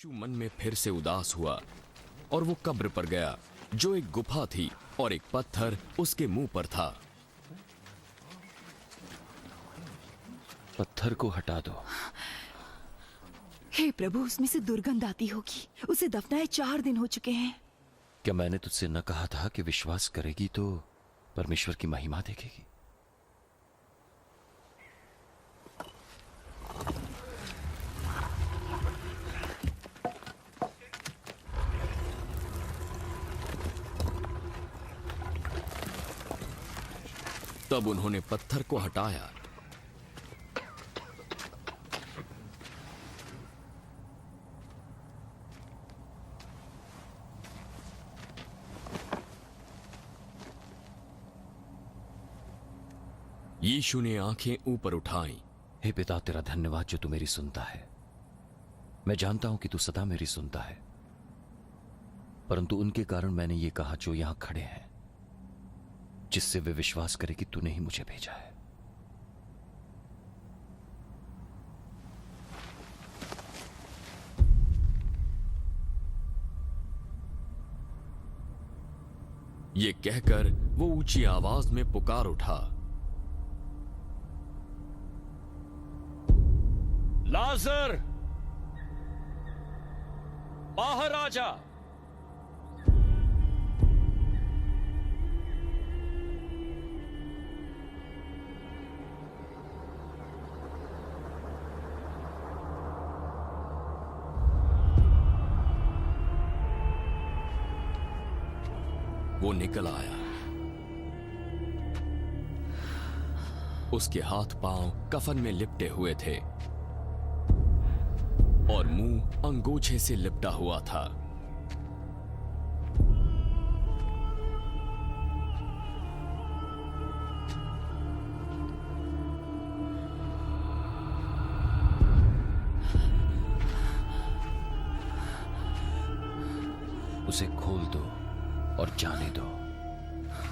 यीशु मन में फिर से उदास हुआ और वो कब्र पर गया जो एक गुफा थी और एक पत्थर उसके मुंह पर था। पत्थर को हटा दो। हे प्रभु, उसमें से दुर्गंध आती होगी। उसे दफनाए 4 दिन हो चुके हैं। क्या मैंने तुझसे न कहा था कि विश्वास करेगी तो परमेश्वर की महिमा देखेगी? तब उन्होंने पत्थर को हटाया। यीशु ने आंखें ऊपर उठाईं। हे पिता, तेरा धन्यवाद जो तू मेरी सुनता है। मैं जानता हूं कि तू सदा मेरी सुनता है, परंतु उनके कारण मैंने ये कहा जो यहां खड़े हैं, जिससे वे विश्वास करें कि तूने ही मुझे भेजा है। ये कहकर वो ऊंची आवाज में पुकार उठा, लाजर, बाहर आ जा। वो निकल आया। उसके हाथ पांव कफन में लिपटे हुए थे और मुंह अंगोछे से लिपटा हुआ था। उसे खोल दो और जाने दो।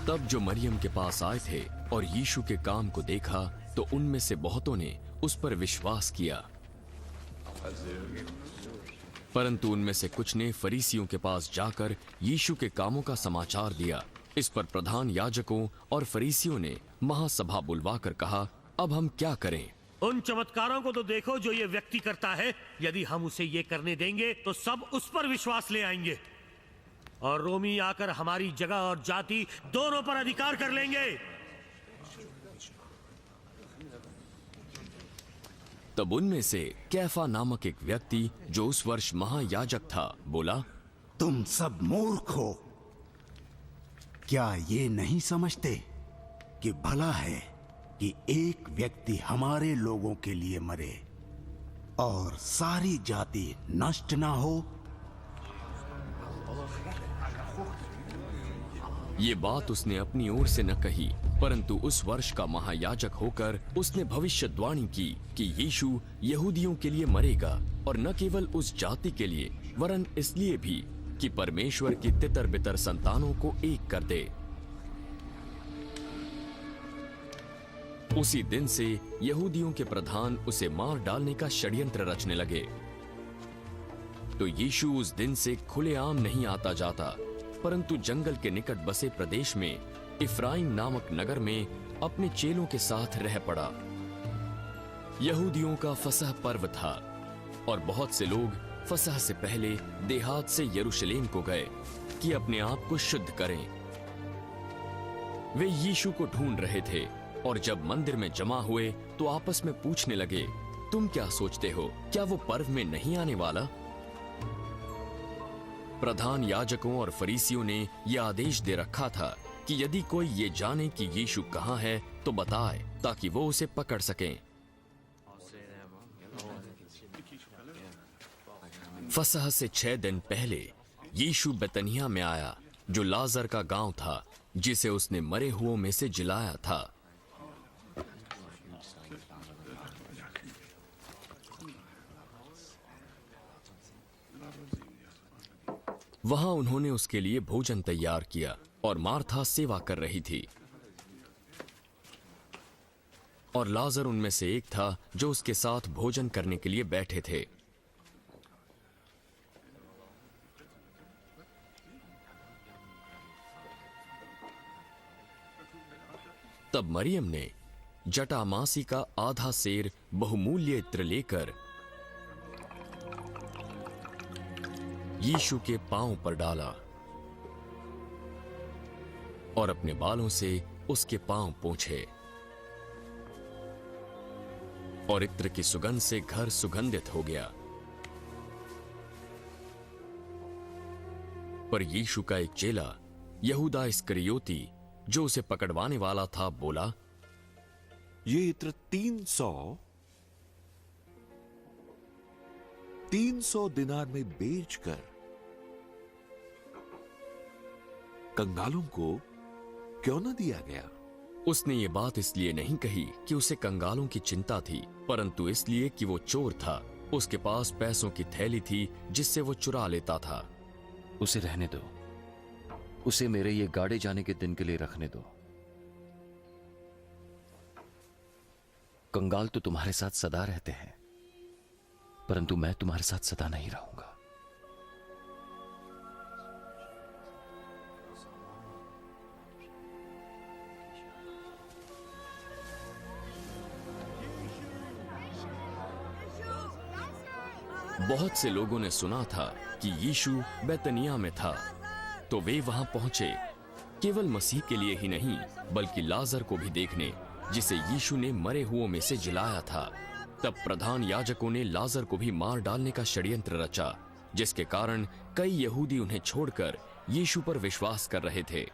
तब जो मरियम के पास आए थे और यीशु के काम को देखा तो उनमें से बहुतों ने उस पर विश्वास किया, परंतु उनमें से कुछ ने फरीसियों के पास जाकर यीशु के कामों का समाचार दिया। इस पर प्रधान याजकों और फरीसियों ने महासभा बुलवाकर कहा, अब हम क्या करें? उन चमत्कारों को तो देखो जो ये व्यक्ति करता है। यदि हम उसे ये करने देंगे तो सब उस पर विश्वास ले आएंगे और रोमी आकर हमारी जगह और जाति दोनों पर अधिकार कर लेंगे। तब उनमें से कैफा नामक एक व्यक्ति जो उस वर्ष महायाजक था बोला, तुम सब मूर्ख हो। क्या ये नहीं समझते कि भला है कि एक व्यक्ति हमारे लोगों के लिए मरे और सारी जाति नष्ट ना हो? ये बात उसने अपनी ओर से न कही, परंतु उस वर्ष का महायाजक होकर उसने भविष्यद्वाणी की कि यीशु यहूदियों के लिए मरेगा और न केवल उस जाति के लिए वरन इसलिए भी कि परमेश्वर की तितर बितर संतानों को एक कर दे। उसी दिन से यहूदियों के प्रधान उसे मार डालने का षड्यंत्र रचने लगे। तो यीशु उस दिन से खुलेआम नहीं आता जाता, परंतु जंगल के निकट बसे प्रदेश में इफ्राइम नामक नगर में अपने चेलों के साथ रह पड़ा। यहूदियों का फसह पर्व था और बहुत से लोग फसह से पहले देहात से यरूशलेम को गए कि अपने आप को शुद्ध करें। वे यीशु को ढूंढ रहे थे और जब मंदिर में जमा हुए तो आपस में पूछने लगे, तुम क्या सोचते हो, क्या वो पर्व में नहीं आने वाला? प्रधान याजकों और फरीसियों ने यह आदेश दे रखा था कि यदि कोई ये जाने कि यीशु कहाँ है तो बताए, ताकि वो उसे पकड़ सकें। फसह से 6 दिन पहले यीशु बेतनिया में आया, जो लाजर का गांव था, जिसे उसने मरे हुओं में से जिलाया था। वहां उन्होंने उसके लिए भोजन तैयार किया और मार्था सेवा कर रही थी और लाजर उनमें से एक था जो उसके साथ भोजन करने के लिए बैठे थे। तब मरियम ने जटामासी का आधा सेर बहुमूल्य इत्र लेकर यीशु के पांव पर डाला और अपने बालों से उसके पांव पोंछे, और इत्र की सुगंध से घर सुगंधित हो गया। पर यीशु का एक चेला यहूदा इस्करियोती, जो उसे पकड़वाने वाला था, बोला, ये इत्र 300 दिनार में बेचकर कंगालों को क्यों न दिया गया? उसने ये बात इसलिए नहीं कही कि उसे कंगालों की चिंता थी, परंतु इसलिए कि वो चोर था। उसके पास पैसों की थैली थी जिससे वो चुरा लेता था। उसे रहने दो, उसे मेरे ये गाड़े जाने के दिन के लिए रखने दो। कंगाल तो तुम्हारे साथ सदा रहते हैं, परंतु मैं तुम्हारे साथ सदा नहीं रहूंगा। बहुत से लोगों ने सुना था कि यीशु बैतनिया में था, तो वे वहां पहुंचे, केवल मसीह के लिए ही नहीं बल्कि लाजर को भी देखने, जिसे यीशु ने मरे हुओं में से जिलाया था। तब प्रधान याजकों ने लाजर को भी मार डालने का षड्यंत्र रचा, जिसके कारण कई यहूदी उन्हें छोड़कर यीशु पर विश्वास कर रहे थे।